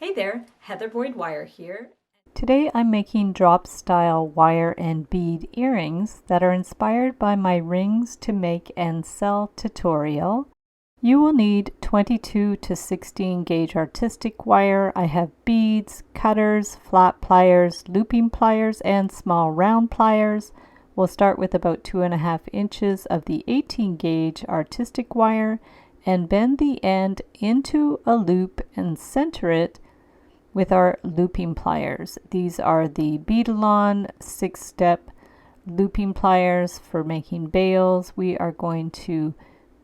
Hey there, Heather Boyd Wire here. Today I'm making drop style wire and bead earrings that are inspired by my rings to make and sell tutorial. You will need 22 to 16 gauge artistic wire. I have beads, cutters, flat pliers, looping pliers, and small round pliers. We'll start with about 2.5 inches of the 18 gauge artistic wire and bend the end into a loop and center it with our looping pliers. These are the Beadalon 6-step looping pliers for making bails. We are going to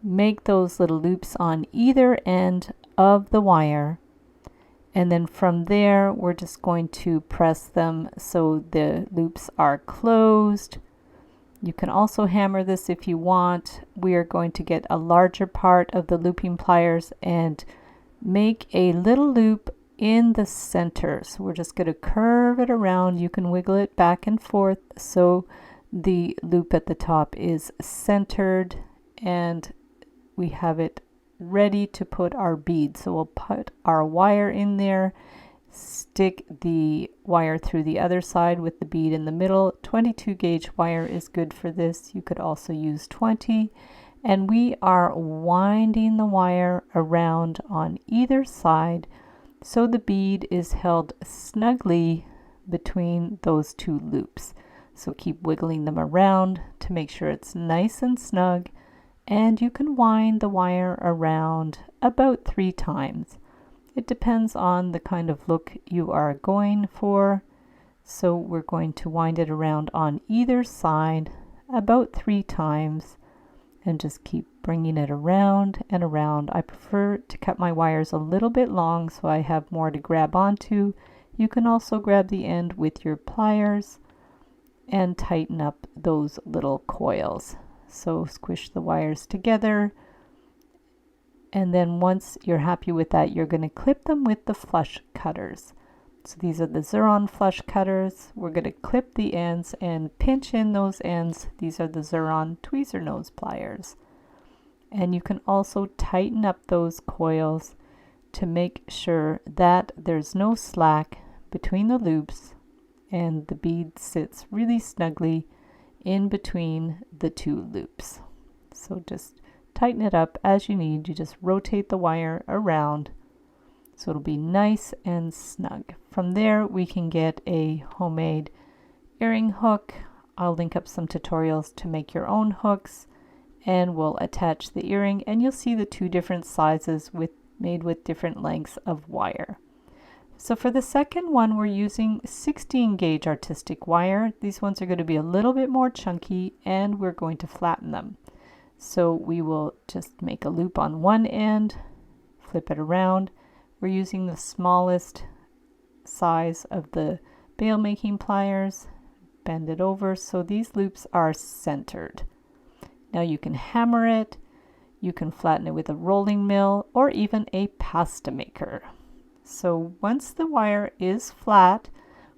make those little loops on either end of the wire, and then from there we're just going to press them so the loops are closed. You can also hammer this if you want. We are going to get a larger part of the looping pliers and make a little loop in the center. So we're just going to curve it around. You can wiggle it back and forth so the loop at the top is centered, and we have it ready to put our bead. So we'll put our wire in there, stick the wire through the other side with the bead in the middle. 22 gauge wire is good for this. You could also use 20. And we are winding the wire around on either side so the bead is held snugly between those two loops. So keep wiggling them around to make sure it's nice and snug, and you can wind the wire around about 3 times. It depends on the kind of look you are going for. So we're going to wind it around on either side about 3 times and just keep bringing it around and around. I prefer to cut my wires a little bit long so I have more to grab onto. You can also grab the end with your pliers and tighten up those little coils. So squish the wires together, and then once you're happy with that, you're going to clip them with the flush cutters. So these are the Xuron flush cutters. We're going to clip the ends and pinch in those ends. These are the Xuron tweezer nose pliers. And you can also tighten up those coils to make sure that there's no slack between the loops and the bead sits really snugly in between the two loops. So just tighten it up as you need. You just rotate the wire around so it'll be nice and snug. From there we can get a homemade earring hook. I'll link up some tutorials to make your own hooks, and we'll attach the earring, and you'll see the 2 different sizes made with different lengths of wire. So for the second one, we're using 16 gauge artistic wire. These ones are going to be a little bit more chunky, and we're going to flatten them. So we will just make a loop on one end, flip it around. We're using the smallest size of the bail making pliers, bend it over so these loops are centered. Now you can hammer it, you can flatten it with a rolling mill or even a pasta maker. So once the wire is flat,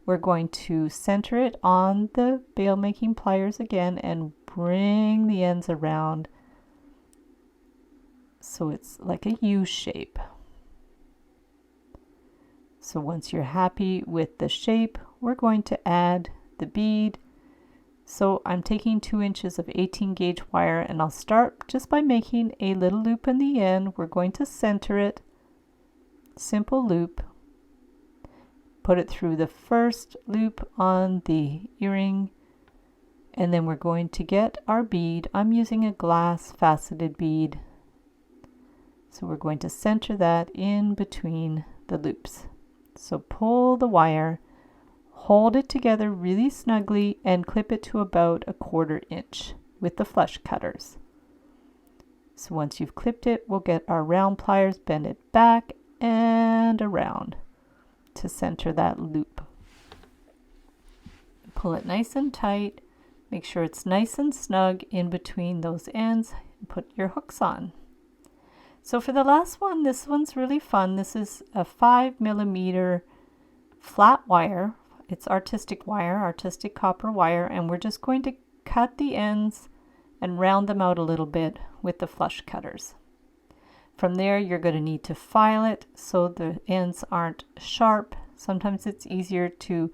we're going to center it on the bail making pliers again and bring the ends around so it's like a U shape. So once you're happy with the shape, we're going to add the bead. So I'm taking 2 inches of 18 gauge wire, and I'll start just by making a little loop in the end. We're going to center it, simple loop, put it through the first loop on the earring, and then we're going to get our bead. I'm using a glass faceted bead. So we're going to center that in between the loops. So pull the wire, hold it together really snugly, and clip it to about 1/4 inch with the flush cutters. So once you've clipped it, we'll get our round pliers, bend it back and around to center that loop. Pull it nice and tight. Make sure it's nice and snug in between those ends, and put your hooks on. So for the last one, this one's really fun. This is a 5mm flat wire. It's artistic wire, artistic copper wire, and we're just going to cut the ends and round them out a little bit with the flush cutters. From there, you're going to need to file it so the ends aren't sharp. Sometimes it's easier to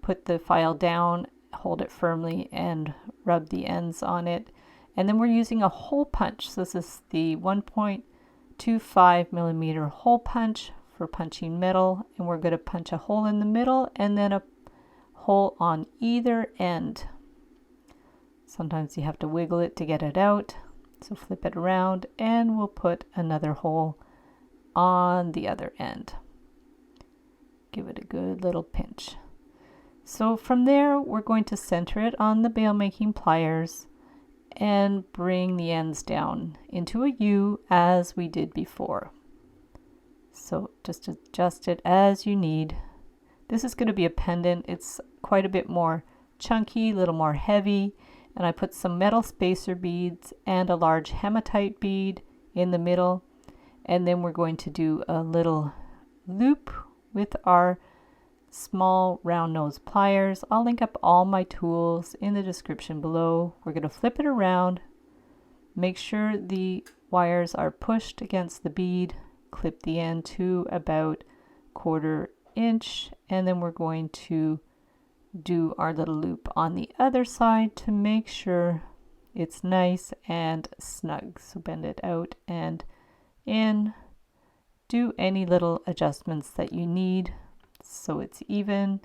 put the file down, hold it firmly, and rub the ends on it. And then we're using a hole punch. So this is the 1.25 millimeter hole punch for punching metal. And we're going to punch a hole in the middle and then a hole on either end. Sometimes you have to wiggle it to get it out. So flip it around and we'll put another hole on the other end. Give it a good little pinch. So from there, we're going to center it on the bail making pliers and bring the ends down into a U as we did before. So just adjust it as you need. This is going to be a pendant. It's quite a bit more chunky, a little more heavy, and I put some metal spacer beads and a large hematite bead in the middle, and then we're going to do a little loop with our small round nose pliers. I'll link up all my tools in the description below. We're going to flip it around, make sure the wires are pushed against the bead, clip the end to about 1/4 inch, and then we're going to do our little loop on the other side to make sure it's nice and snug. So bend it out and in. Do any little adjustments that you need so it's even.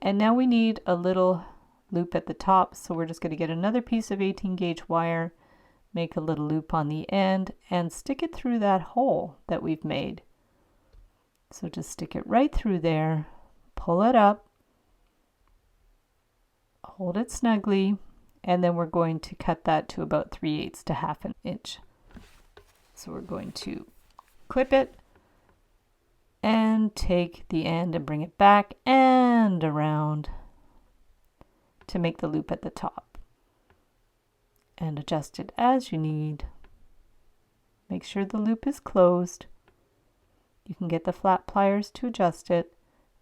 And now we need a little loop at the top, so we're just going to get another piece of 18 gauge wire, make a little loop on the end, and stick it through that hole that we've made. So just stick it right through there, pull it up, hold it snugly, and then we're going to cut that to about 3/8 to 1/2 inch. So we're going to clip it and take the end and bring it back and around to make the loop at the top, and adjust it as you need. Make sure the loop is closed. You can get the flat pliers to adjust it,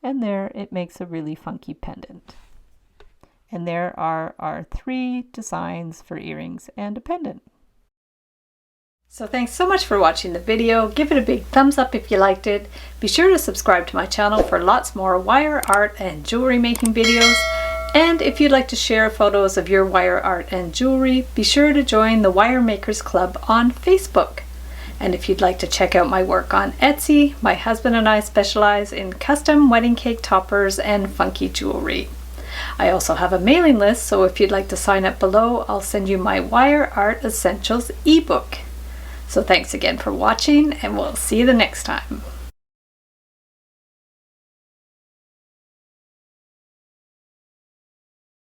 and there it makes a really funky pendant. And there are our 3 designs for earrings and a pendant. So thanks so much for watching the video. Give it a big thumbs up if you liked it. Be sure to subscribe to my channel for lots more wire art and jewelry making videos. And if you'd like to share photos of your wire art and jewelry, be sure to join the Wire Makers Club on Facebook. And if you'd like to check out my work on Etsy, my husband and I specialize in custom wedding cake toppers and funky jewelry. I also have a mailing list, so if you'd like to sign up below, I'll send you my Wire Art Essentials ebook. So thanks again for watching, and we'll see you the next time.